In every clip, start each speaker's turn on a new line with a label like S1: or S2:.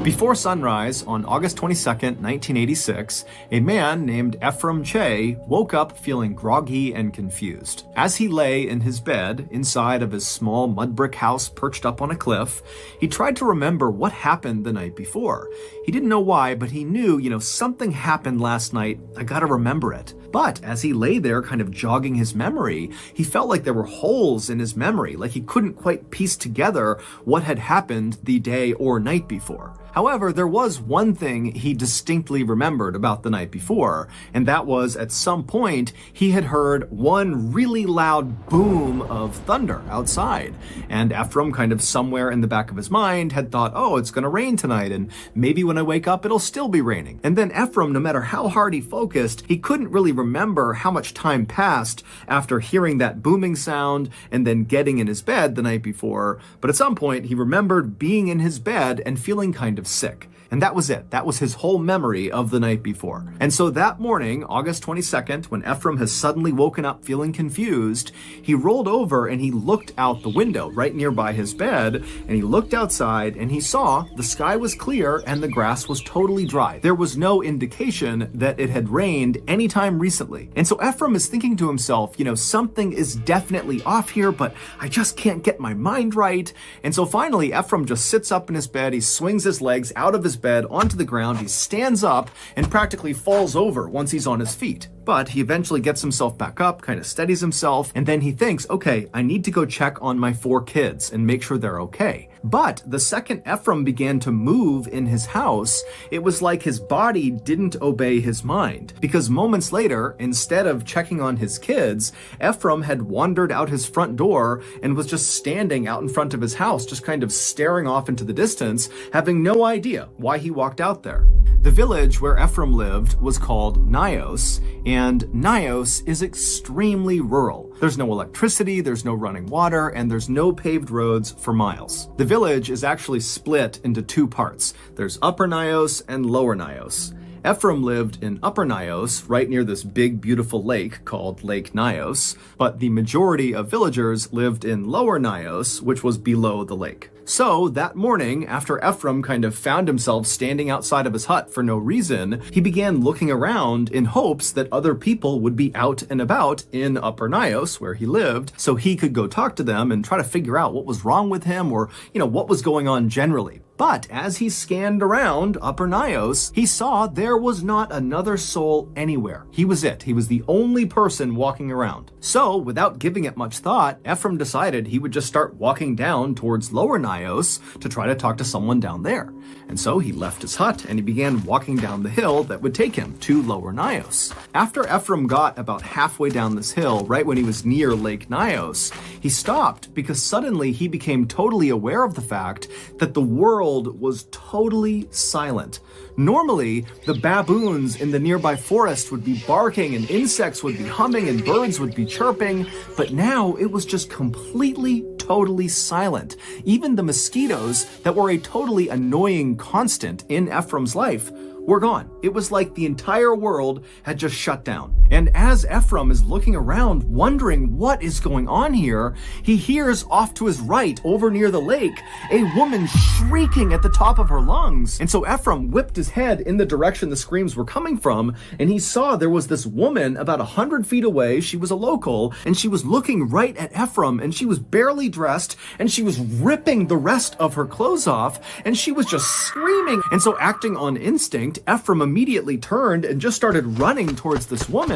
S1: Before sunrise on August 22nd, 1986, a man named Ephraim Che woke up feeling groggy and confused. As he lay in his bed inside of his small mud brick house perched up on a cliff, he tried to remember what happened the night before. He didn't know why, but he knew, something happened last night. I gotta remember it. But as he lay there kind of jogging his memory, he felt like there were holes in his memory, like he couldn't quite piece together what had happened the day or night before. However, there was one thing he distinctly remembered about the night before, and that was at some point he had heard one really loud boom of thunder outside. And Ephraim, kind of somewhere in the back of his mind, had thought, oh, it's gonna rain tonight, and maybe when I wake up it'll still be raining. And then Ephraim, no matter how hard he focused, he couldn't really remember how much time passed after hearing that booming sound and then getting in his bed the night before. But at some point he remembered being in his bed and feeling kind of sick. And that was it. That was his whole memory of the night before. And so that morning, August 22nd, when Ephraim has suddenly woken up feeling confused, he rolled over and he looked out the window right nearby his bed, and he looked outside and he saw the sky was clear and the grass was totally dry. There was no indication that it had rained anytime recently. And so Ephraim is thinking to himself, something is definitely off here, but I just can't get my mind right. And so finally, Ephraim just sits up in his bed, he swings his legs out of his bed onto the ground, he stands up and practically falls over once he's on his feet. But he eventually gets himself back up, kind of steadies himself, and then he thinks, okay, I need to go check on my 4 kids and make sure they're okay. But the second Ephraim began to move in his house, it was like his body didn't obey his mind. Because moments later, instead of checking on his kids, Ephraim had wandered out his front door and was just standing out in front of his house, just kind of staring off into the distance, having no idea why he walked out there. The village where Ephraim lived was called Nios, and Nios is extremely rural. There's no electricity, there's no running water, and there's no paved roads for miles. The village is actually split into 2 parts. There's Upper Nios and Lower Nios. Ephraim lived in Upper Nios, right near this big, beautiful lake called Lake Nios, but the majority of villagers lived in Lower Nios, which was below the lake. So that morning, after Ephraim kind of found himself standing outside of his hut for no reason, he began looking around in hopes that other people would be out and about in Upper Nios, where he lived, so he could go talk to them and try to figure out what was wrong with him or, what was going on generally. But as he scanned around Upper Nios, he saw there was not another soul anywhere. He was it. He was the only person walking around. So, without giving it much thought, Ephraim decided he would just start walking down towards Lower Nios to try to talk to someone down there. And so he left his hut and he began walking down the hill that would take him to Lower Nios. After Ephraim got about halfway down this hill, right when he was near Lake Nios, he stopped because suddenly he became totally aware of the fact that the world was totally silent. Normally, the baboons in the nearby forest would be barking and insects would be humming and birds would be chirping, but now it was just completely, totally silent. Even the mosquitoes that were a totally annoying constant in Ephraim's life were gone. It was like the entire world had just shut down. And as Ephraim is looking around, wondering what is going on here, he hears off to his right, over near the lake, a woman shrieking at the top of her lungs. And so Ephraim whipped his head in the direction the screams were coming from, and he saw there was this woman about 100 feet away. She was a local, and she was looking right at Ephraim, and she was barely dressed, and she was ripping the rest of her clothes off, and she was just screaming. And so, acting on instinct, Ephraim immediately turned and just started running towards this woman.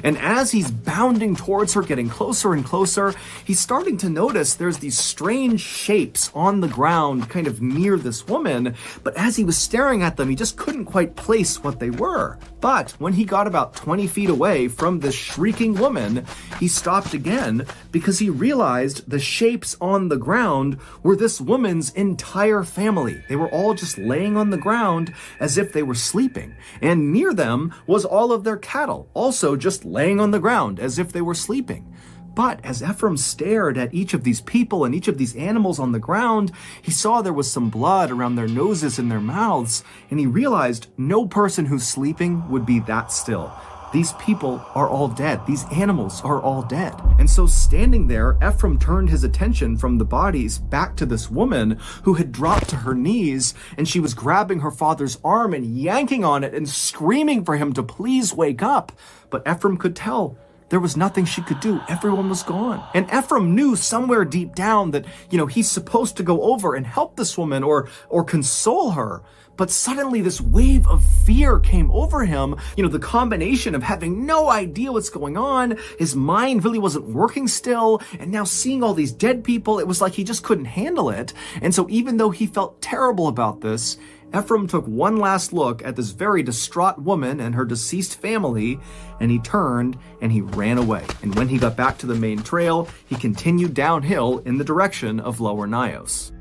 S1: And as he's bounding towards her, getting closer and closer, he's starting to notice there's these strange shapes on the ground kind of near this woman. But as he was staring at them, he just couldn't quite place what they were. But when he got about 20 feet away from this shrieking woman, he stopped again because he realized the shapes on the ground were this woman's entire family. They were all just laying on the ground as if they were sleeping. And near them was all of their cattle, also just laying on the ground as if they were sleeping. But as Ephraim stared at each of these people and each of these animals on the ground, he saw there was some blood around their noses and their mouths, and he realized no person who's sleeping would be that still. These people are all dead. These animals are all dead. And so standing there, Ephraim turned his attention from the bodies back to this woman who had dropped to her knees, and she was grabbing her father's arm and yanking on it and screaming for him to please wake up. But Ephraim could tell there was nothing she could do. Everyone was gone. And Ephraim knew somewhere deep down that, he's supposed to go over and help this woman or console her. But suddenly this wave of fear came over him. The combination of having no idea what's going on, his mind really wasn't working still, and now seeing all these dead people, it was like he just couldn't handle it. And so even though he felt terrible about this, Ephraim took one last look at this very distraught woman and her deceased family, and he turned and he ran away. And when he got back to the main trail, he continued downhill in the direction of Lower Nios.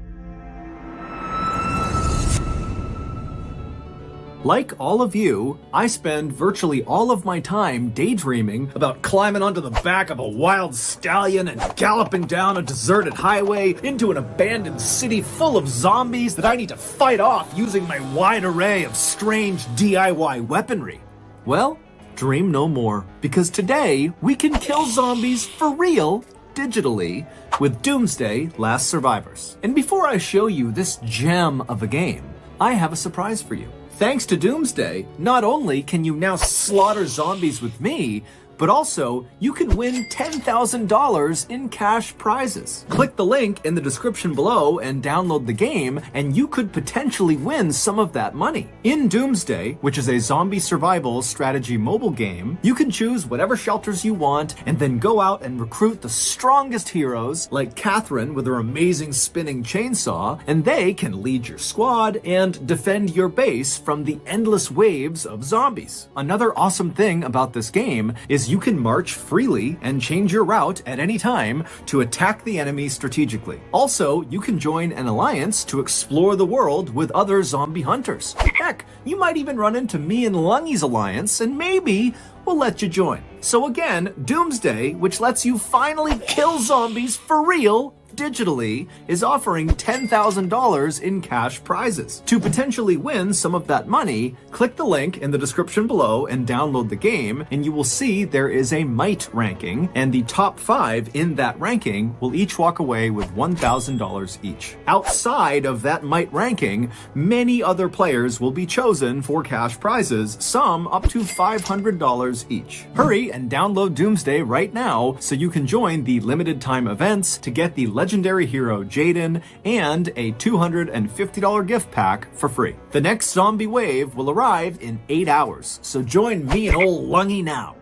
S1: Like all of you, I spend virtually all of my time daydreaming about climbing onto the back of a wild stallion and galloping down a deserted highway into an abandoned city full of zombies that I need to fight off using my wide array of strange DIY weaponry. Well, dream no more, because today we can kill zombies for real digitally with Doomsday: Last Survivors. And before I show you this gem of a game, I have a surprise for you. Thanks to Doomsday, not only can you now slaughter zombies with me, but also you can win $10,000 in cash prizes. Click the link in the description below and download the game, and you could potentially win some of that money. In Doomsday, which is a zombie survival strategy mobile game, you can choose whatever shelters you want and then go out and recruit the strongest heroes, like Catherine with her amazing spinning chainsaw, and they can lead your squad and defend your base from the endless waves of zombies. Another awesome thing about this game is you can march freely and change your route at any time to attack the enemy strategically. Also, you can join an alliance to explore the world with other zombie hunters. Heck, you might even run into me and Lungy's alliance, and maybe we'll let you join. So again, Doomsday, which lets you finally kill zombies for real digitally, is offering $10,000 in cash prizes. To potentially win some of that money, click the link in the description below and download the game, and you will see there is a might ranking, and the top 5 in that ranking will each walk away with $1,000 each. Outside of that might ranking, many other players will be chosen for cash prizes, some up to $500 each. Hurry and download Doomsday right now so you can join the limited time events to get the legendary hero Jaden and a $250 gift pack for free. The next zombie wave will arrive in 8 hours, so join me and old Lungy now.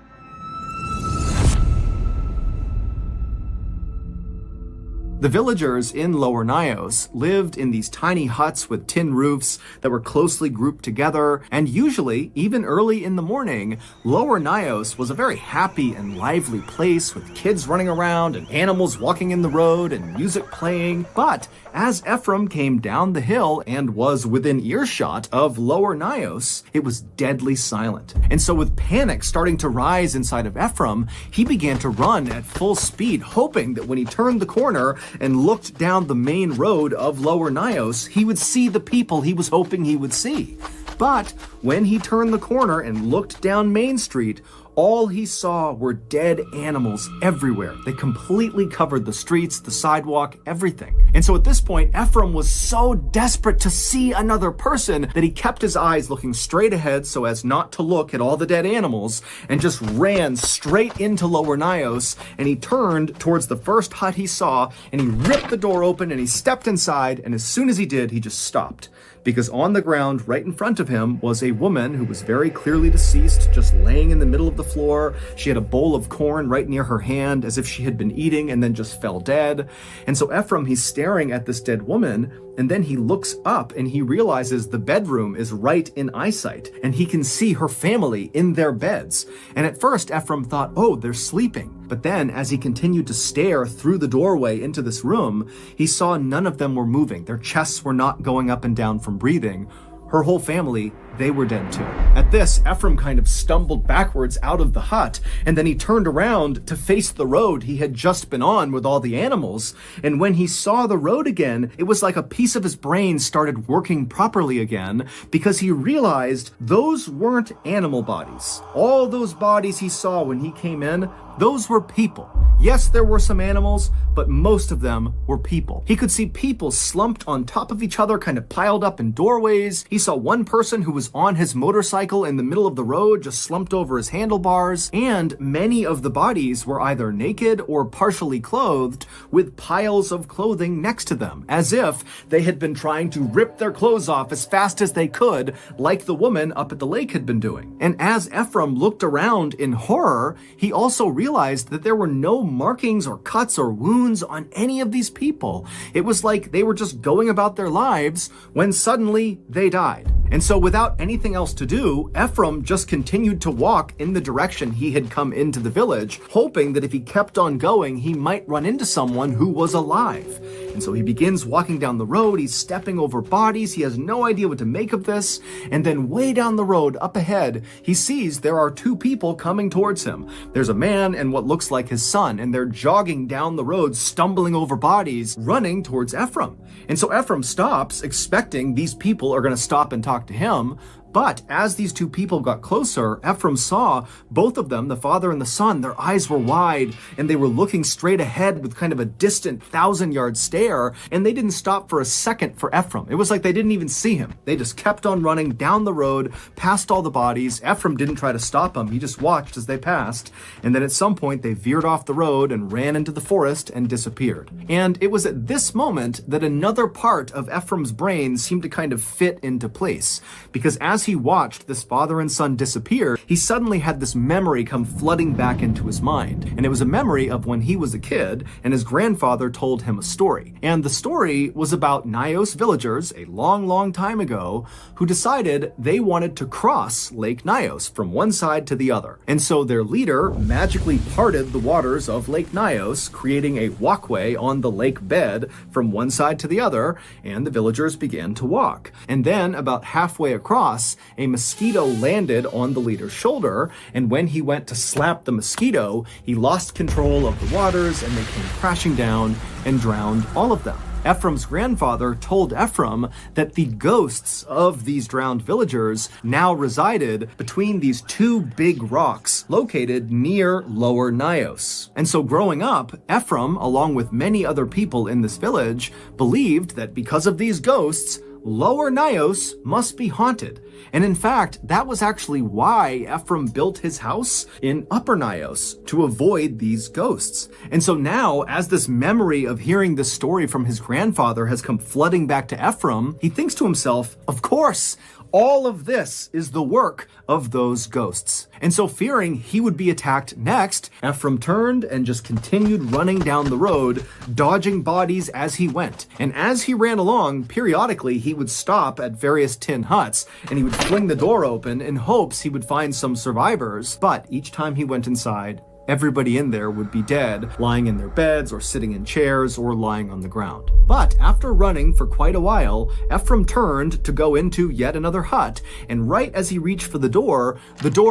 S1: The villagers in Lower Nios lived in these tiny huts with tin roofs that were closely grouped together, and usually, even early in the morning, Lower Nios was a very happy and lively place with kids running around and animals walking in the road and music playing. But as Ephraim came down the hill and was within earshot of Lower Nios, it was deadly silent. And so with panic starting to rise inside of Ephraim, he began to run at full speed, hoping that when he turned the corner and looked down the main road of Lower Nios, he would see the people he was hoping he would see. But when he turned the corner and looked down Main Street, all he saw were dead animals everywhere. They completely covered the streets, the sidewalk, everything. And so at this point, Ephraim was so desperate to see another person that he kept his eyes looking straight ahead so as not to look at all the dead animals, and just ran straight into Lower Nios, and he turned towards the first hut he saw, and he ripped the door open and he stepped inside, and as soon as he did, he just stopped. Because on the ground right in front of him was a woman who was very clearly deceased, just laying in the middle of the floor. She had a bowl of corn right near her hand as if she had been eating and then just fell dead. And so Ephraim, he's staring at this dead woman, and then he looks up and he realizes the bedroom is right in eyesight, and he can see her family in their beds. And at first Ephraim thought, oh, they're sleeping. But then as he continued to stare through the doorway into this room, he saw none of them were moving. Their chests were not going up and down from breathing. her whole family, they were dead too. At this, Ephraim kind of stumbled backwards out of the hut, and then he turned around to face the road he had just been on with all the animals. And when he saw the road again, it was like a piece of his brain started working properly again, because he realized those weren't animal bodies. All those bodies he saw when he came in, those were people. Yes, there were some animals, but most of them were people. He could see people slumped on top of each other, kind of piled up in doorways. He saw one person who was on his motorcycle in the middle of the road, just slumped over his handlebars. And many of the bodies were either naked or partially clothed, with piles of clothing next to them, as if they had been trying to rip their clothes off as fast as they could, like the woman up at the lake had been doing. And as Ephraim looked around in horror, he also realized that there were no markings or cuts or wounds on any of these people. It was like they were just going about their lives when suddenly they died. And so without anything else to do, Ephraim just continued to walk in the direction he had come into the village, hoping that if he kept on going, he might run into someone who was alive. And so he begins walking down the road, he's stepping over bodies, he has no idea what to make of this, and then way down the road, up ahead, he sees there are two people coming towards him. There's a man and what looks like his son, and they're jogging down the road, stumbling over bodies, running towards Ephraim. And so Ephraim stops, expecting these people are going to stop and talk to him. But as these two people got closer, Ephraim saw both of them, the father and the son, their eyes were wide and they were looking straight ahead with kind of a distant 1,000-yard stare, and they didn't stop for a second for Ephraim. It was like they didn't even see him. They just kept on running down the road, past all the bodies. Ephraim didn't try to stop them. He just watched as they passed. And then at some point they veered off the road and ran into the forest and disappeared. And it was at this moment that another part of Ephraim's brain seemed to kind of fit into place, because as he watched this father and son disappear, he suddenly had this memory come flooding back into his mind. And it was a memory of when he was a kid and his grandfather told him a story. And the story was about Nyos villagers a long, long time ago who decided they wanted to cross Lake Nyos from one side to the other. And so their leader magically parted the waters of Lake Nyos, creating a walkway on the lake bed from one side to the other, and the villagers began to walk. And then about halfway across, a mosquito landed on the leader's shoulder, and when he went to slap the mosquito, he lost control of the waters and they came crashing down and drowned all of them. Ephraim's grandfather told Ephraim that the ghosts of these drowned villagers now resided between these two big rocks located near Lower Nyos. And so growing up, Ephraim, along with many other people in this village, believed that because of these ghosts, Lower Nyos must be haunted. And in fact, that was actually why Ephraim built his house in Upper Nyos, to avoid these ghosts. And so now, as this memory of hearing this story from his grandfather has come flooding back to Ephraim, he thinks to himself, of course, all of this is the work of those ghosts. And so fearing he would be attacked next, Ephraim turned and just continued running down the road, dodging bodies as he went. And as he ran along, periodically he would stop at various tin huts and he would fling the door open in hopes he would find some survivors. But each time he went inside, everybody in there would be dead, lying in their beds or sitting in chairs or lying on the ground. But after running for quite a while, Ephraim turned to go into yet another hut, and right as he reached for the door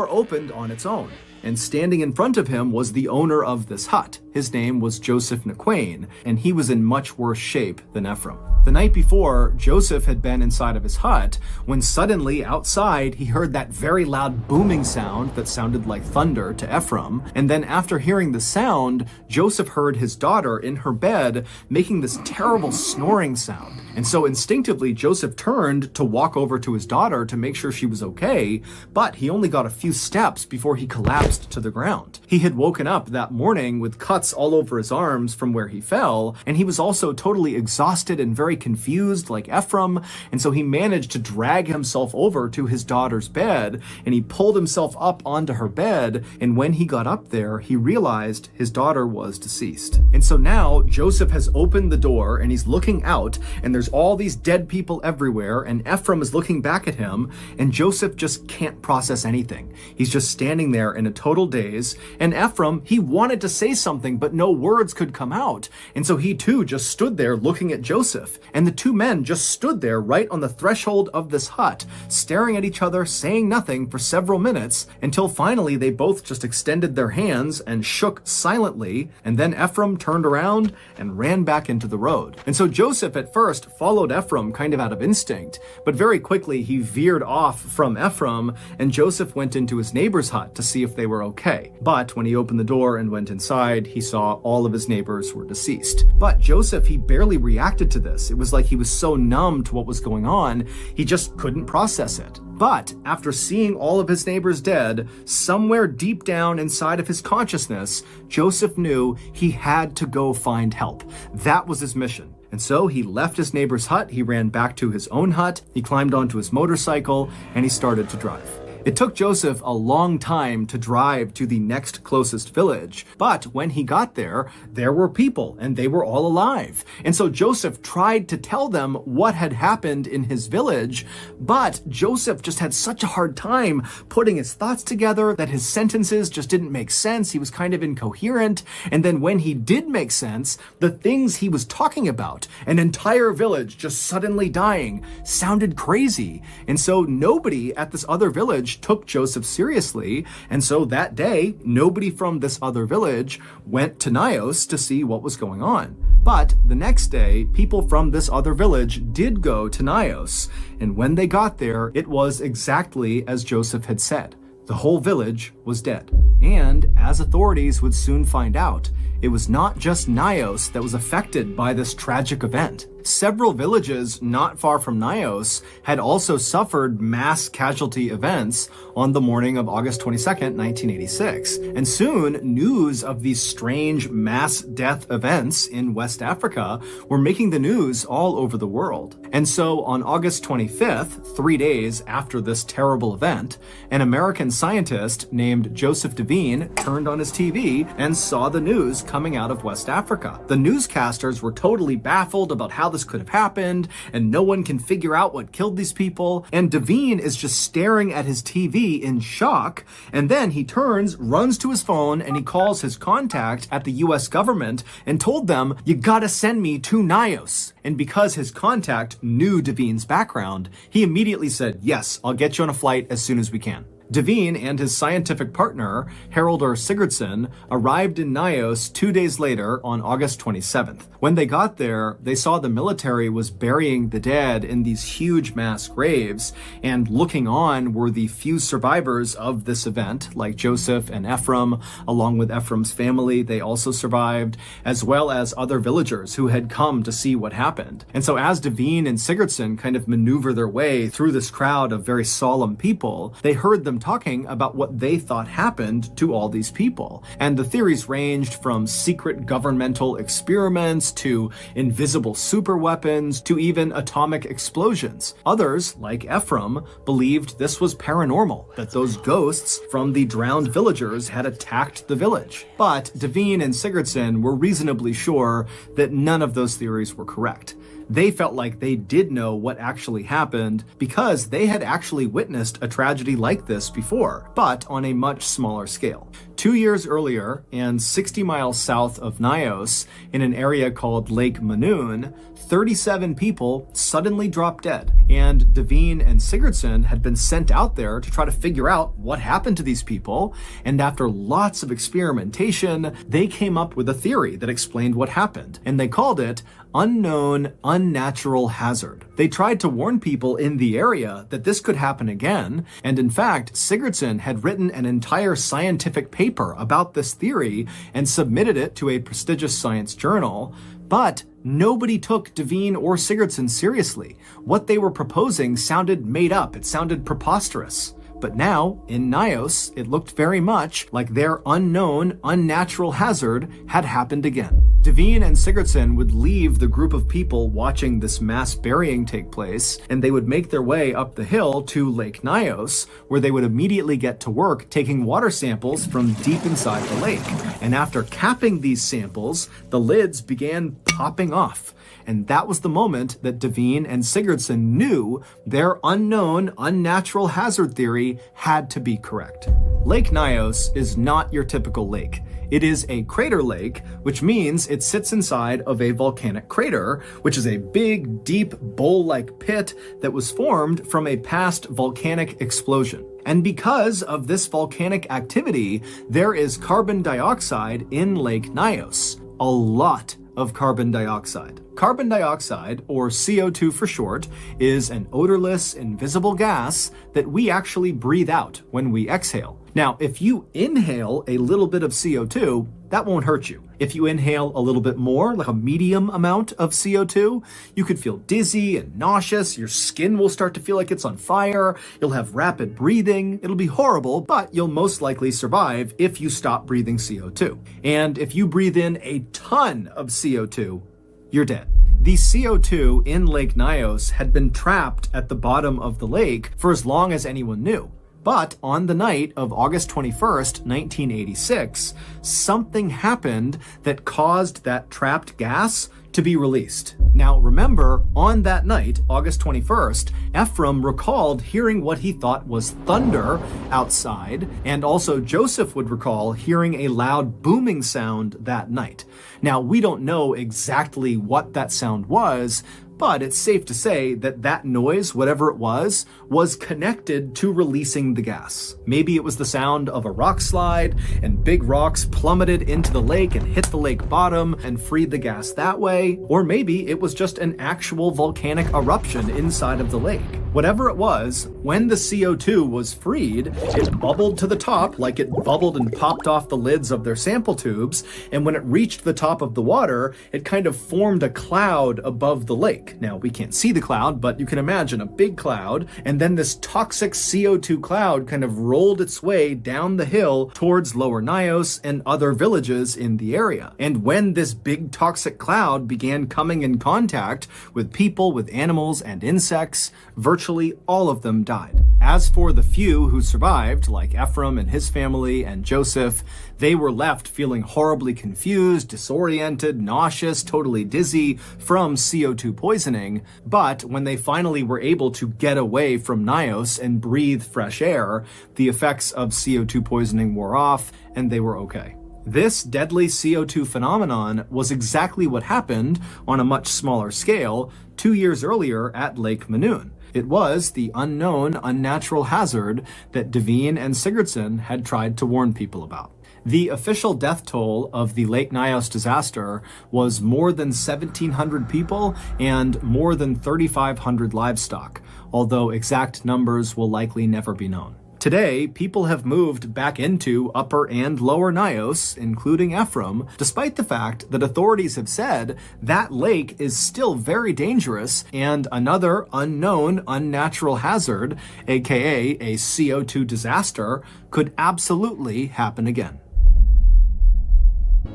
S1: opened on its own. And standing in front of him was the owner of this hut. His name was Joseph Nequain, and he was in much worse shape than Ephraim. The night before, Joseph had been inside of his hut when suddenly outside he heard that very loud booming sound that sounded like thunder to Ephraim. And then after hearing the sound, Joseph heard his daughter in her bed making this terrible snoring sound. And so instinctively, Joseph turned to walk over to his daughter to make sure she was okay, but he only got a few steps before he collapsed to the ground. He had woken up that morning with cuts all over his arms from where he fell, and he was also totally exhausted and very confused like Ephraim, and so he managed to drag himself over to his daughter's bed, and he pulled himself up onto her bed, and when he got up there, he realized his daughter was deceased. And so now Joseph has opened the door and he's looking out, and there's there's all these dead people everywhere, and Ephraim is looking back at him, and Joseph just can't process anything. He's just standing there in a total daze, and Ephraim, he wanted to say something, but no words could come out. And so he too just stood there looking at Joseph, and the two men just stood there right on the threshold of this hut, staring at each other, saying nothing for several minutes, until finally they both just extended their hands and shook silently, and then Ephraim turned around and ran back into the road. And so Joseph at first followed Ephraim kind of out of instinct, but very quickly he veered off from Ephraim, and Joseph went into his neighbor's hut to see if they were okay. But when he opened the door and went inside, he saw all of his neighbors were deceased. But Joseph, he barely reacted to this. It was like he was so numb to what was going on, he just couldn't process it. But after seeing all of his neighbors dead, somewhere deep down inside of his consciousness, Joseph knew he had to go find help. That was his mission. And so he left his neighbor's hut, he ran back to his own hut, he climbed onto his motorcycle, and he started to drive. It took Joseph a long time to drive to the next closest village, but when he got there, there were people and they were all alive. And so Joseph tried to tell them what had happened in his village, but Joseph just had such a hard time putting his thoughts together that his sentences just didn't make sense. He was kind of incoherent. And then when he did make sense, the things he was talking about, an entire village just suddenly dying, sounded crazy. And so nobody at this other village took Joseph seriously, and so that day, nobody from this other village went to Nios to see what was going on. But the next day, people from this other village did go to Nios, and when they got there, it was exactly as Joseph had said. The whole village was dead. And as authorities would soon find out, it was not just Nios that was affected by this tragic event. Several villages not far from Nios had also suffered mass casualty events on the morning of August 22nd, 1986. And soon, news of these strange mass death events in West Africa were making the news all over the world. And so on August 25th, 3 days after this terrible event, an American scientist named Joseph Devine turned on his TV and saw the news coming out of West Africa. The newscasters were totally baffled about how this could have happened, and no one can figure out what killed these people. And Devine is just staring at his TV in shock, and then he turns, runs to his phone, and he calls his contact at the US government and told them, "You gotta send me to Nios." And because his contact knew Devine's background, he immediately said, "Yes, I'll get you on a flight as soon as we can." Devine and his scientific partner, Haraldur Sigurdsson, arrived in Nios 2 days later on August 27th. When they got there, they saw the military was burying the dead in these huge mass graves, and looking on were the few survivors of this event, like Joseph and Ephraim, along with Ephraim's family. They also survived, as well as other villagers who had come to see what happened. And so as Devine and Sigurdsson kind of maneuver their way through this crowd of very solemn people, they heard them talking about what they thought happened to all these people. And the theories ranged from secret governmental experiments to invisible superweapons to even atomic explosions. Others, like Ephraim, believed this was paranormal, that those ghosts from the drowned villagers had attacked the village. But Devine and Sigurdsson were reasonably sure that none of those theories were correct. They felt like they did know what actually happened because they had actually witnessed a tragedy like this before, but on a much smaller scale. 2 years earlier, and 60 miles south of Nios, in an area called Lake Manoon, 37 people suddenly dropped dead. And Devine and Sigurdsson had been sent out there to try to figure out what happened to these people. And after lots of experimentation, they came up with a theory that explained what happened. And they called it unknown unnatural hazard. They tried to warn people in the area that this could happen again. And in fact, Sigurdsson had written an entire scientific paper about this theory and submitted it to a prestigious science journal. But nobody took Devine or Sigurdsson seriously. What they were proposing sounded made up. It sounded preposterous. But now, in Nios, it looked very much like their unknown, unnatural hazard had happened again. Devine and Sigurdsson would leave the group of people watching this mass burying take place, and they would make their way up the hill to Lake Nios, where they would immediately get to work taking water samples from deep inside the lake. And after capping these samples, the lids began popping off. And that was the moment that Devine and Sigurdsson knew their unknown, unnatural hazard theory had to be correct. Lake Nyos is not your typical lake. It is a crater lake, which means it sits inside of a volcanic crater, which is a big, deep, bowl-like pit that was formed from a past volcanic explosion. And because of this volcanic activity, there is carbon dioxide in Lake Nyos. A lot of carbon dioxide. Carbon dioxide, or CO2 for short, is an odorless, invisible gas that we actually breathe out when we exhale. Now, if you inhale a little bit of CO2, that won't hurt you. If you inhale a little bit more, like a medium amount of CO2, you could feel dizzy and nauseous. Your skin will start to feel like it's on fire. You'll have rapid breathing. It'll be horrible, but you'll most likely survive if you stop breathing CO2. And if you breathe in a ton of CO2, you're dead. The CO2 in Lake Nyos had been trapped at the bottom of the lake for as long as anyone knew. But on the night of August 21st, 1986, something happened that caused that trapped gas to be released. Now remember, on that night, August 21st, Ephraim recalled hearing what he thought was thunder outside, and also Joseph would recall hearing a loud booming sound that night. Now, we don't know exactly what that sound was, but it's safe to say that that noise, whatever it was connected to releasing the gas. Maybe it was the sound of a rock slide and big rocks plummeted into the lake and hit the lake bottom and freed the gas that way. Or maybe it was just an actual volcanic eruption inside of the lake. Whatever it was, when the CO2 was freed, it bubbled to the top like it bubbled and popped off the lids of their sample tubes. And when it reached the top of the water, it kind of formed a cloud above the lake. Now, we can't see the cloud, but you can imagine a big cloud, and then this toxic CO2 cloud kind of rolled its way down the hill towards Lower Nyos and other villages in the area. And when this big toxic cloud began coming in contact with people, with animals, and insects, virtually all of them died. As for the few who survived, like Ephraim and his family and Joseph, they were left feeling horribly confused, disoriented, nauseous, totally dizzy from CO2 poisoning. But when they finally were able to get away from Nyos and breathe fresh air, the effects of CO2 poisoning wore off and they were okay. This deadly CO2 phenomenon was exactly what happened on a much smaller scale 2 years earlier at Lake Manoon. It was the unknown, unnatural hazard that Devine and Sigurdsson had tried to warn people about. The official death toll of the Lake Nyos disaster was more than 1,700 people and more than 3,500 livestock, although exact numbers will likely never be known. Today, people have moved back into Upper and Lower Nyos, including Ephraim, despite the fact that authorities have said that lake is still very dangerous and another unknown unnatural hazard, aka a CO2 disaster, could absolutely happen again.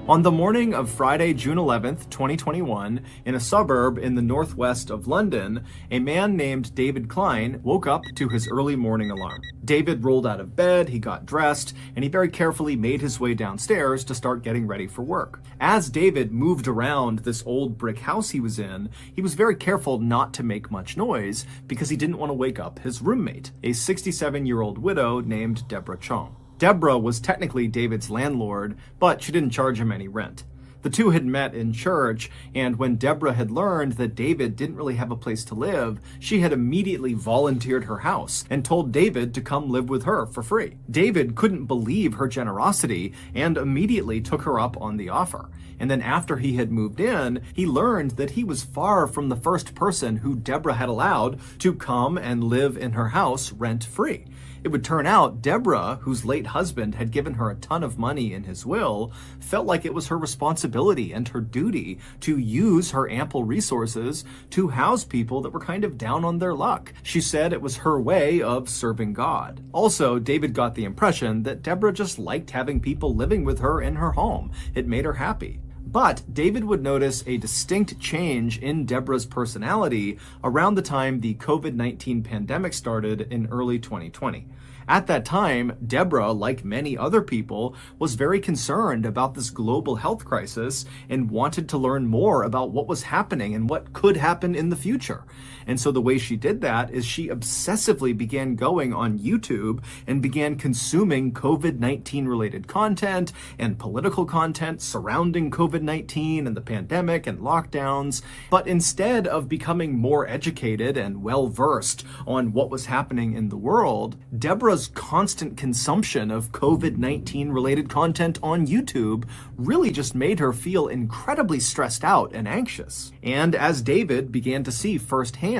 S1: On the morning of Friday, June 11th, 2021, in a suburb in the northwest of London, a man named David Klein woke up to his early morning alarm. David rolled out of bed, he got dressed, and he very carefully made his way downstairs to start getting ready for work. As David moved around this old brick house he was in, he was very careful not to make much noise because he didn't want to wake up his roommate, a 67-year-old widow named Deborah Chong. Deborah was technically David's landlord, but she didn't charge him any rent. The two had met in church, and when Deborah had learned that David didn't really have a place to live, she had immediately volunteered her house and told David to come live with her for free. David couldn't believe her generosity and immediately took her up on the offer. And then after he had moved in, he learned that he was far from the first person who Deborah had allowed to come and live in her house rent-free. It would turn out Deborah, whose late husband had given her a ton of money in his will, felt like it was her responsibility and her duty to use her ample resources to house people that were kind of down on their luck. She said it was her way of serving God. Also, David got the impression that Deborah just liked having people living with her in her home. It made her happy. But David would notice a distinct change in Deborah's personality around the time the COVID-19 pandemic started in early 2020. At that time, Deborah, like many other people, was very concerned about this global health crisis and wanted to learn more about what was happening and what could happen in the future. And so the way she did that is she obsessively began going on YouTube and began consuming COVID-19 related content and political content surrounding COVID-19 and the pandemic and lockdowns. But instead of becoming more educated and well-versed on what was happening in the world, Deborah's constant consumption of COVID-19 related content on YouTube really just made her feel incredibly stressed out and anxious. And as David began to see firsthand,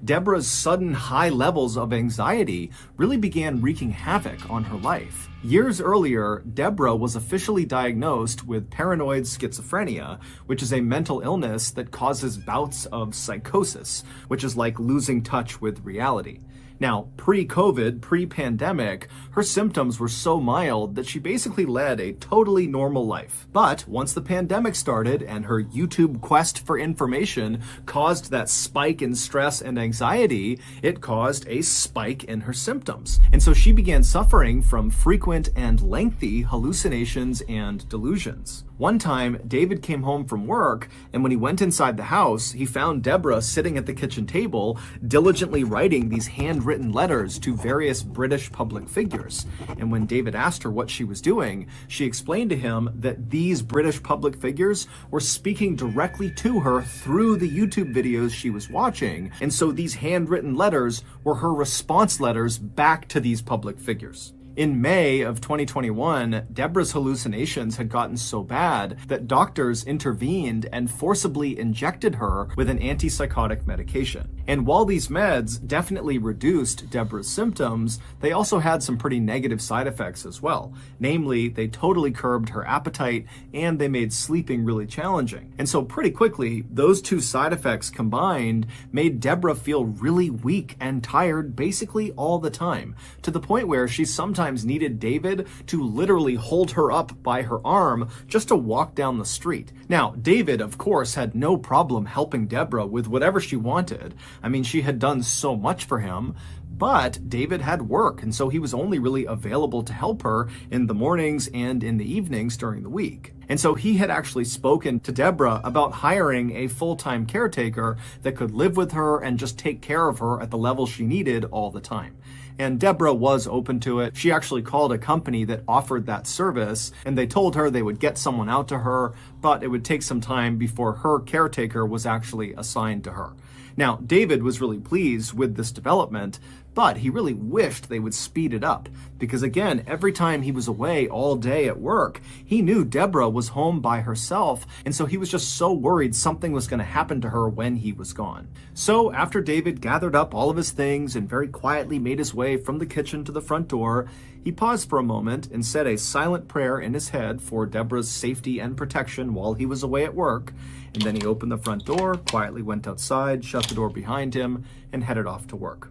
S1: Deborah's sudden high levels of anxiety really began wreaking havoc on her life. Years earlier, Deborah was officially diagnosed with paranoid schizophrenia, which is a mental illness that causes bouts of psychosis, which is like losing touch with reality. Now, pre-COVID, pre-pandemic, her symptoms were so mild that she basically led a totally normal life. But once the pandemic started and her YouTube quest for information caused that spike in stress and anxiety, it caused a spike in her symptoms. And so she began suffering from frequent and lengthy hallucinations and delusions. One time, David came home from work, and when he went inside the house, he found Deborah sitting at the kitchen table, diligently writing these handwritten letters to various British public figures. And when David asked her what she was doing, she explained to him that these British public figures were speaking directly to her through the YouTube videos she was watching. And so these handwritten letters were her response letters back to these public figures. In May of 2021, Deborah's hallucinations had gotten so bad that doctors intervened and forcibly injected her with an antipsychotic medication. And while these meds definitely reduced Deborah's symptoms, they also had some pretty negative side effects as well. Namely, they totally curbed her appetite and they made sleeping really challenging. And so pretty quickly, those two side effects combined made Deborah feel really weak and tired basically all the time, to the point where she sometimes needed David to literally hold her up by her arm just to walk down the street. Now, David, of course, had no problem helping Deborah with whatever she wanted. I mean, she had done so much for him, but David had work, and so he was only really available to help her in the mornings and in the evenings during the week. And so he had actually spoken to Deborah about hiring a full-time caretaker that could live with her and just take care of her at the level she needed all the time. And Deborah was open to it. She actually called a company that offered that service, and they told her they would get someone out to her, but it would take some time before her caretaker was actually assigned to her. Now, David was really pleased with this development, but he really wished they would speed it up, because again, every time he was away all day at work, he knew Deborah was home by herself, and so he was just so worried something was going to happen to her when he was gone. So after David gathered up all of his things and very quietly made his way from the kitchen to the front door, he paused for a moment and said a silent prayer in his head for Deborah's safety and protection while he was away at work, and then he opened the front door, quietly went outside, shut the door behind him, and headed off to work.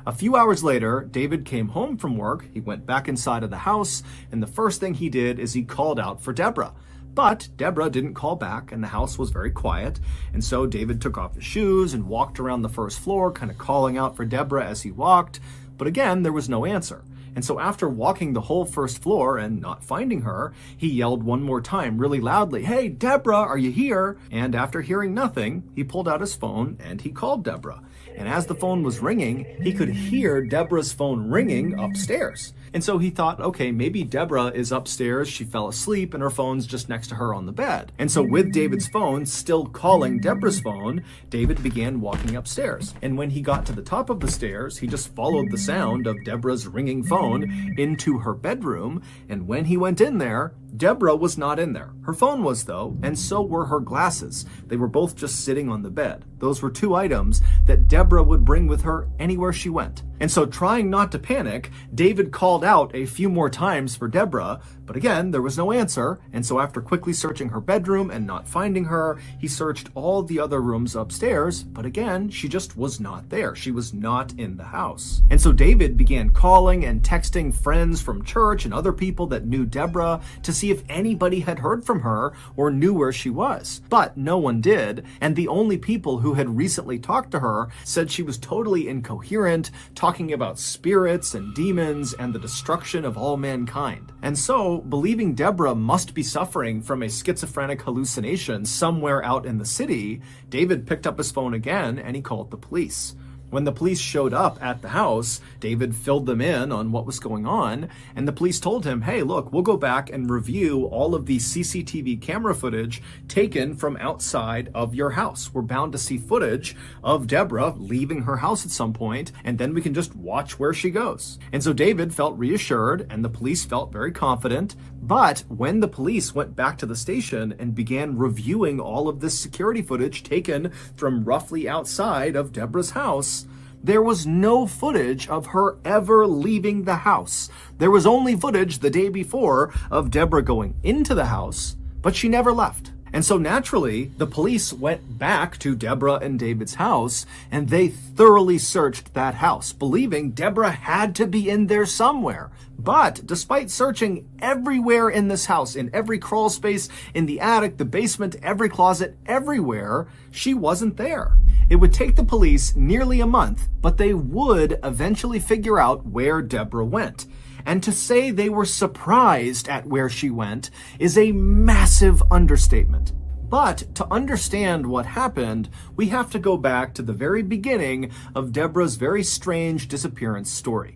S1: A few hours later, David came home from work, he went back inside of the house, and the first thing he did is he called out for Deborah. But Deborah didn't call back, and the house was very quiet, and so David took off his shoes and walked around the first floor, kind of calling out for Deborah as he walked, but again, there was no answer. And so after walking the whole first floor and not finding her, he yelled one more time really loudly, "Hey, Deborah, are you here?" And after hearing nothing, he pulled out his phone and he called Deborah. And as the phone was ringing, he could hear Deborah's phone ringing upstairs. And so he thought, okay, maybe Deborah is upstairs, she fell asleep, and her phone's just next to her on the bed. And so with David's phone still calling Deborah's phone, David began walking upstairs. And when he got to the top of the stairs, he just followed the sound of Deborah's ringing phone into her bedroom. And when he went in there, Deborah was not in there. Her phone was though, and so were her glasses. They were both just sitting on the bed. Those were two items that Deborah would bring with her anywhere she went. And so trying not to panic, David called called out a few more times for Deborah, but again, there was no answer, and so after quickly searching her bedroom and not finding her, he searched all the other rooms upstairs, but again, she just was not there. She was not in the house. And so David began calling and texting friends from church and other people that knew Deborah to see if anybody had heard from her or knew where she was. But no one did, and the only people who had recently talked to her said she was totally incoherent, talking about spirits and demons and the destruction of all mankind. And so, believing Deborah must be suffering from a schizophrenic hallucination somewhere out in the city, David picked up his phone again and he called the police. When the police showed up at the house, David filled them in on what was going on, and the police told him, hey, look, we'll go back and review all of the CCTV camera footage taken from outside of your house. We're bound to see footage of Deborah leaving her house at some point, and then we can just watch where she goes. And so David felt reassured, and the police felt very confident. But when the police went back to the station and began reviewing all of this security footage taken from roughly outside of Deborah's house, there was no footage of her ever leaving the house. There was only footage the day before of Deborah going into the house, but she never left. And so naturally, the police went back to Deborah and David's house, and they thoroughly searched that house, believing Deborah had to be in there somewhere. But despite searching everywhere in this house, in every crawl space, in the attic, the basement, every closet, everywhere, she wasn't there. It would take the police nearly a month, but they would eventually figure out where Deborah went. And to say they were surprised at where she went is a massive understatement. But to understand what happened, we have to go back to the very beginning of Deborah's very strange disappearance story.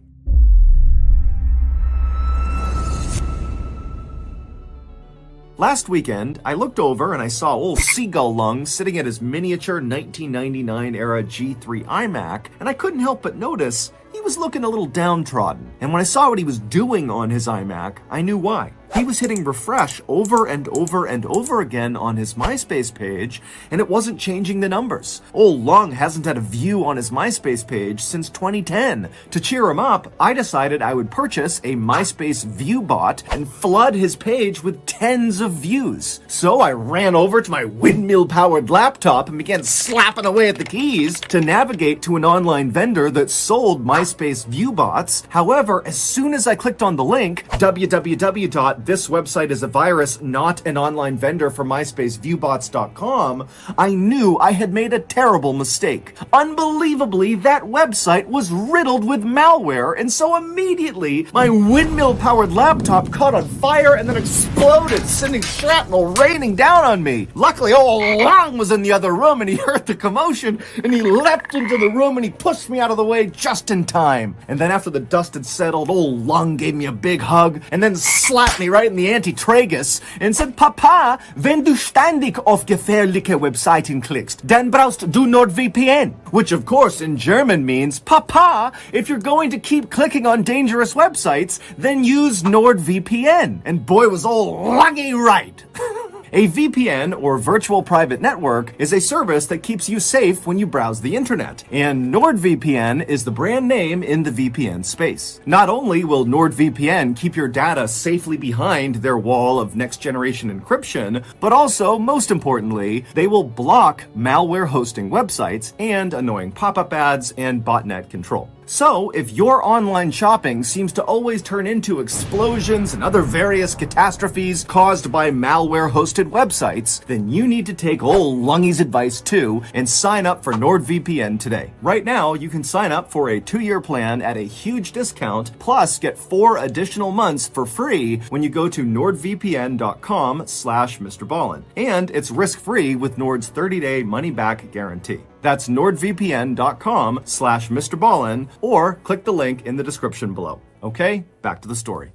S1: Last weekend, I looked over and I saw old Seagull Lung sitting at his miniature 1999 era G3 iMac, and I couldn't help but notice he was looking a little downtrodden. And when I saw what he was doing on his iMac, I knew why. He was hitting refresh over and over and over again on his MySpace page, and it wasn't changing the numbers. Old Lung hasn't had a view on his MySpace page since 2010. To cheer him up, I decided I would purchase a MySpace view bot and flood his page with tens of views. So I ran over to my windmill-powered laptop and began slapping away at the keys to navigate to an online vendor that sold MySpace view bots. However, as soon as I clicked on the link, this website is a virus, not an online vendor for MySpaceViewbots.com, I knew I had made a terrible mistake. Unbelievably, that website was riddled with malware, and so immediately my windmill-powered laptop caught on fire and then exploded, sending shrapnel raining down on me. Luckily, old Lung was in the other room, and he heard the commotion, and he leapt into the room, and he pushed me out of the way just in time. And then after the dust had settled, old Lung gave me a big hug, and then slapped me right in the anti-tragus and said, Papa, wenn du ständig auf gefährliche Webseiten klickst, dann brauchst du NordVPN. Which of course in German means, Papa, if you're going to keep clicking on dangerous websites, then use NordVPN. And boy was old Lungy right. A VPN, or virtual private network, is a service that keeps you safe when you browse the internet, and NordVPN is the brand name in the VPN space. Not only will NordVPN keep your data safely behind their wall of next-generation encryption, but also, most importantly, they will block malware hosting websites and annoying pop-up ads and botnet control. So, if your online shopping seems to always turn into explosions and other various catastrophes caused by malware-hosted websites, then you need to take old Lungy's advice too and sign up for NordVPN today. Right now, you can sign up for a 2-year plan at a huge discount, plus get 4 additional months for free when you go to nordvpn.com/MrBallen. And it's risk-free with Nord's 30-day money-back guarantee. That's nordvpn.com/MrBallen, or click the link in the description below. Okay, back to the story.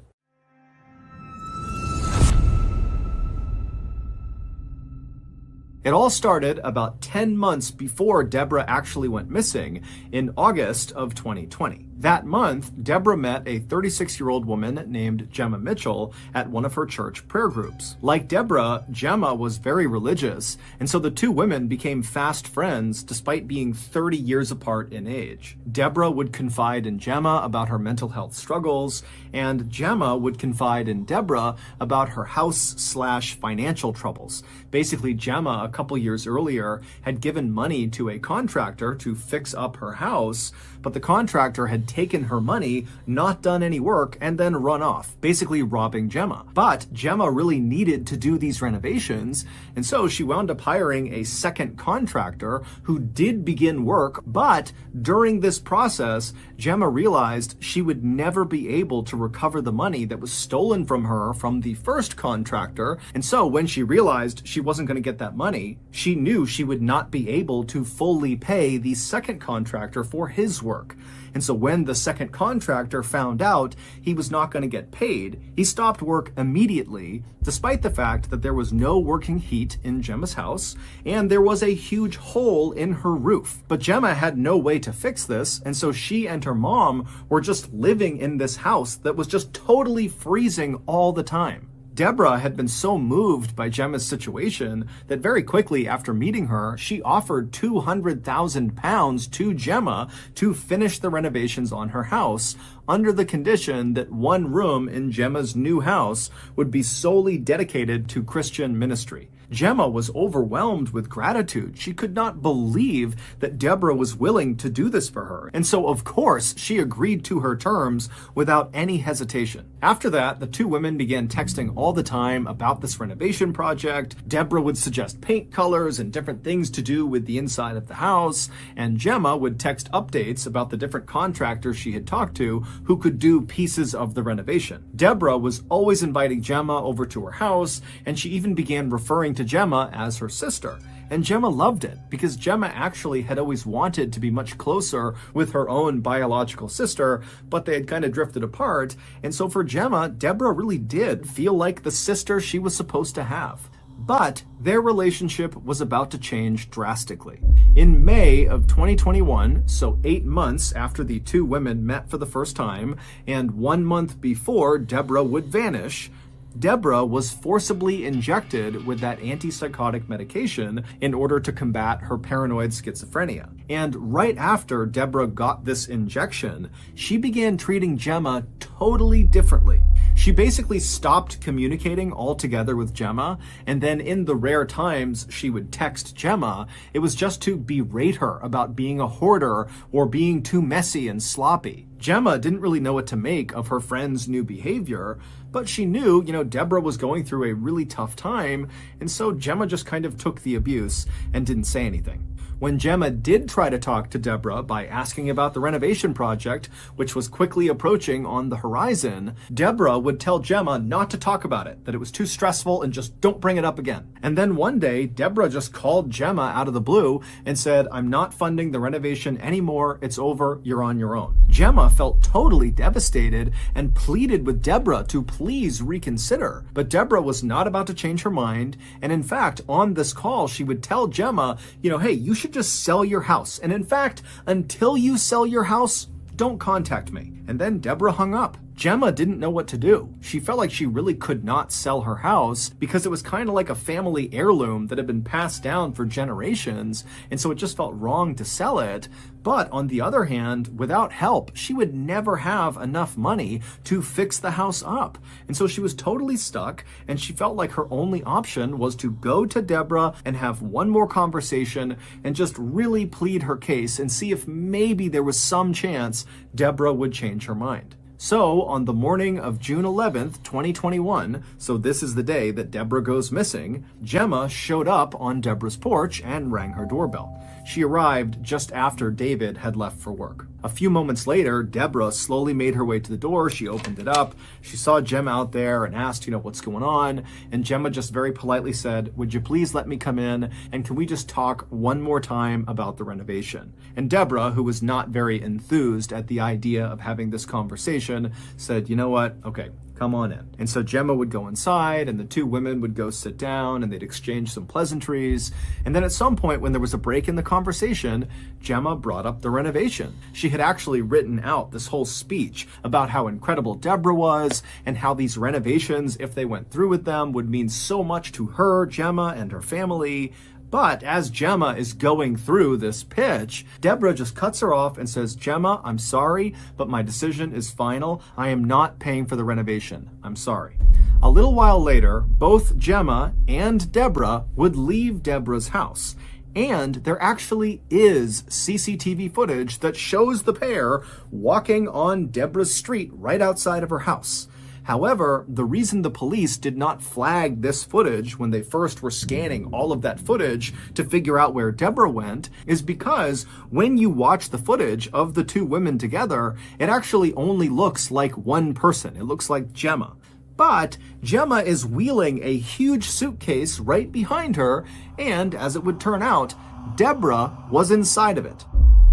S1: It all started about 10 months before Deborah actually went missing in August of 2020. That month, Deborah met a 36-year-old woman named Gemma Mitchell at one of her church prayer groups. Like Deborah, Gemma was very religious, and so the two women became fast friends despite being 30 years apart in age. Deborah would confide in Gemma about her mental health struggles, and Gemma would confide in Deborah about her house/financial troubles. Basically, Gemma, a couple years earlier, had given money to a contractor to fix up her house, but the contractor had taken her money, not done any work, and then run off, basically robbing Gemma. But Gemma really needed to do these renovations, and so she wound up hiring a second contractor who did begin work, but during this process, Gemma realized she would never be able to recover the money that was stolen from her from the first contractor, and so when she realized she wasn't going to get that money, she knew she would not be able to fully pay the second contractor for his work. And so when the second contractor found out he was not going to get paid, he stopped work immediately, despite the fact that there was no working heat in Gemma's house and there was a huge hole in her roof. But Gemma had no way to fix this, and so she and her mom were just living in this house that was just totally freezing all the time. Deborah had been so moved by Gemma's situation that very quickly after meeting her, she offered £200,000 to Gemma to finish the renovations on her house under the condition that one room in Gemma's new house would be solely dedicated to Christian ministry. Gemma was overwhelmed with gratitude. She could not believe that Deborah was willing to do this for her. And so, of course, she agreed to her terms without any hesitation. After that, the two women began texting all the time about this renovation project. Deborah would suggest paint colors and different things to do with the inside of the house, and Gemma would text updates about the different contractors she had talked to who could do pieces of the renovation. Deborah was always inviting Gemma over to her house, and she even began referring to Gemma as her sister. And Gemma loved it because Gemma actually had always wanted to be much closer with her own biological sister, but they had kind of drifted apart. And so for Gemma, Deborah really did feel like the sister she was supposed to have. But their relationship was about to change drastically. In May of 2021, so 8 months after the two women met for the first time, and 1 month before Deborah would vanish, Deborah was forcibly injected with that antipsychotic medication in order to combat her paranoid schizophrenia. And right after Deborah got this injection, she began treating Gemma totally differently. She basically stopped communicating altogether with Gemma, and then in the rare times she would text Gemma, it was just to berate her about being a hoarder or being too messy and sloppy. Gemma didn't really know what to make of her friend's new behavior, but she knew, Deborah was going through a really tough time, and so Gemma just kind of took the abuse and didn't say anything. When Gemma did try to talk to Deborah by asking about the renovation project, which was quickly approaching on the horizon, Deborah would tell Gemma not to talk about it, that it was too stressful and just don't bring it up again. And then one day, Deborah just called Gemma out of the blue and said, "I'm not funding the renovation anymore, it's over, you're on your own." Gemma felt totally devastated and pleaded with Deborah to please reconsider. But Deborah was not about to change her mind, and in fact, on this call, she would tell Gemma, hey, you should just sell your house. And in fact, until you sell your house, don't contact me. And then Deborah hung up. Gemma didn't know what to do. She felt like she really could not sell her house because it was kind of like a family heirloom that had been passed down for generations, and so it just felt wrong to sell it. But on the other hand, without help, she would never have enough money to fix the house up. And so she was totally stuck, and she felt like her only option was to go to Deborah and have one more conversation and just really plead her case and see if maybe there was some chance Deborah would change her mind. So, on the morning of June 11th, 2021, so this is the day that Deborah goes missing, Gemma showed up on Deborah's porch and rang her doorbell. She arrived just after David had left for work. A few moments later, Deborah slowly made her way to the door. She opened it up. She saw Gemma out there and asked, what's going on? And Gemma just very politely said, "Would you please let me come in? And can we just talk one more time about the renovation?" And Deborah, who was not very enthused at the idea of having this conversation, situation, said, you know what? Okay, come on in. And so Gemma would go inside and the two women would go sit down and they'd exchange some pleasantries. And then at some point when there was a break in the conversation, Gemma brought up the renovation. She had actually written out this whole speech about how incredible Deborah was and how these renovations, if they went through with them, would mean so much to her, Gemma, and her family. But as Gemma is going through this pitch, Deborah just cuts her off and says, Gemma, I'm sorry, but my decision is final. I am not paying for the renovation. I'm sorry. A little while later, both Gemma and Deborah would leave Deborah's house. And there actually is CCTV footage that shows the pair walking on Deborah's street right outside of her house. However, the reason the police did not flag this footage when they first were scanning all of that footage to figure out where Deborah went is because when you watch the footage of the two women together, it actually only looks like one person. It looks like Gemma. But Gemma is wheeling a huge suitcase right behind her, and as it would turn out, Deborah was inside of it.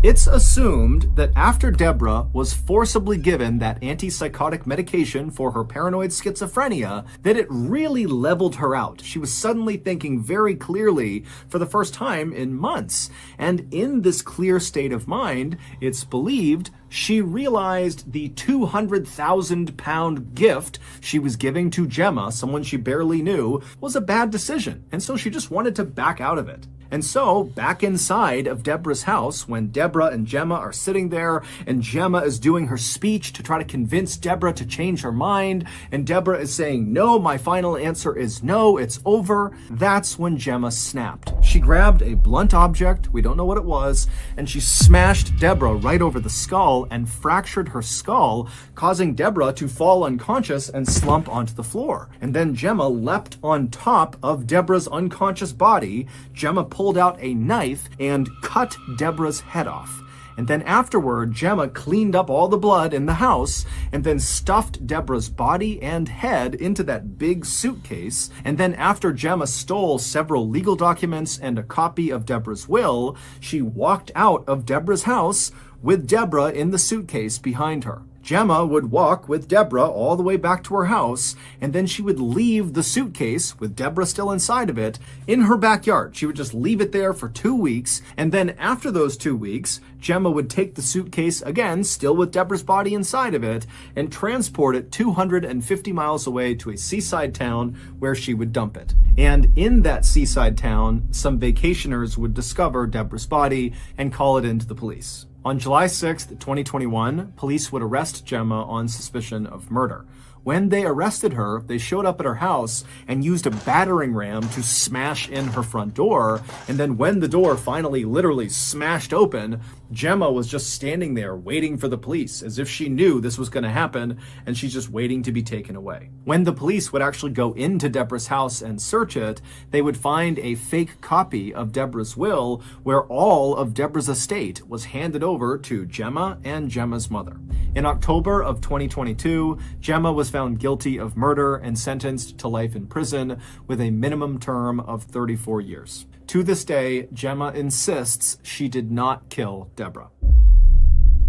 S1: It's assumed that after Deborah was forcibly given that antipsychotic medication for her paranoid schizophrenia, that it really leveled her out. She was suddenly thinking very clearly for the first time in months. And in this clear state of mind, it's believed she realized the 200,000-pound gift she was giving to Gemma, someone she barely knew, was a bad decision. And so she just wanted to back out of it. And so, back inside of Deborah's house, when Deborah and Gemma are sitting there, and Gemma is doing her speech to try to convince Deborah to change her mind, and Deborah is saying, no, my final answer is no, it's over, that's when Gemma snapped. She grabbed a blunt object, we don't know what it was, and she smashed Deborah right over the skull and fractured her skull, causing Deborah to fall unconscious and slump onto the floor. And then Gemma leapt on top of Deborah's unconscious body. Gemma pulled out a knife and cut Deborah's head off. And then afterward, Gemma cleaned up all the blood in the house and then stuffed Deborah's body and head into that big suitcase. And then after Gemma stole several legal documents and a copy of Deborah's will, she walked out of Deborah's house with Deborah in the suitcase behind her. Gemma would walk with Deborah all the way back to her house, and then she would leave the suitcase, with Deborah still inside of it, in her backyard. She would just leave it there for 2 weeks, and then after those 2 weeks, Gemma would take the suitcase again, still with Deborah's body inside of it, and transport it 250 miles away to a seaside town where she would dump it. And in that seaside town, some vacationers would discover Deborah's body and call it in to the police. On July 6th, 2021, police would arrest Gemma on suspicion of murder. When they arrested her, they showed up at her house and used a battering ram to smash in her front door. And then when the door finally literally smashed open, Gemma was just standing there waiting for the police as if she knew this was going to happen and she's just waiting to be taken away. When the police would actually go into Deborah's house and search it, they would find a fake copy of Deborah's will where all of Deborah's estate was handed over to Gemma and Gemma's mother. In October of 2022, Gemma was found guilty of murder and sentenced to life in prison with a minimum term of 34 years. To this day, Gemma insists she did not kill Deborah.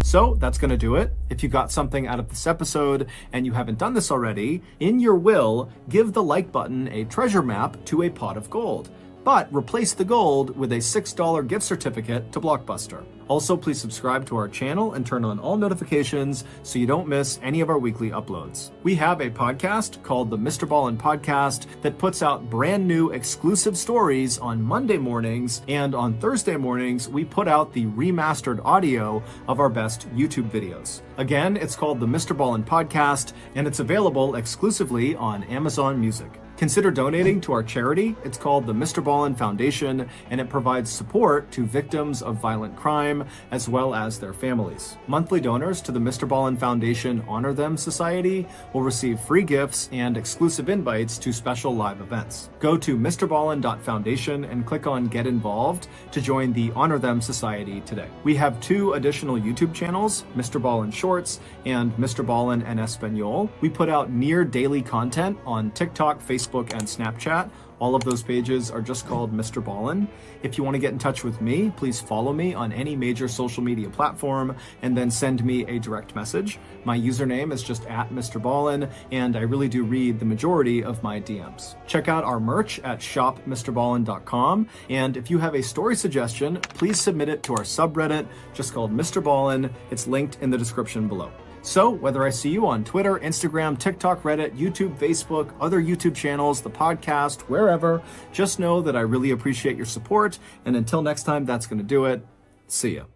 S1: So that's going to do it. If you got something out of this episode and you haven't done this already, in your will, give the like button a treasure map to a pot of gold. But replace the gold with a $6 gift certificate to Blockbuster. Also, please subscribe to our channel and turn on all notifications so you don't miss any of our weekly uploads. We have a podcast called the MrBallen Podcast that puts out brand new exclusive stories on Monday mornings, and on Thursday mornings, we put out the remastered audio of our best YouTube videos. Again, it's called the MrBallen Podcast, and it's available exclusively on Amazon Music. Consider donating to our charity. It's called the MrBallen Foundation, and it provides support to victims of violent crime as well as their families. Monthly donors to the MrBallen Foundation Honor Them Society will receive free gifts and exclusive invites to special live events. Go to MrBallen.Foundation and click on Get Involved to join the Honor Them Society today. We have 2 additional YouTube channels, MrBallen Shorts and MrBallen en Espanol. We put out near daily content on TikTok, Facebook, and Snapchat. All of those pages are just called MrBallen. If you want to get in touch with me, please follow me on any major social media platform and then send me a direct message. My username is just @MrBallen, and I really do read the majority of my DMs. Check out our merch at shopmrballen.com, and if you have a story suggestion, please submit it to our subreddit just called MrBallen. It's linked in the description below. So, whether I see you on Twitter, Instagram, TikTok, Reddit, YouTube, Facebook, other YouTube channels, the podcast, wherever, just know that I really appreciate your support. And until next time, that's going to do it. See ya.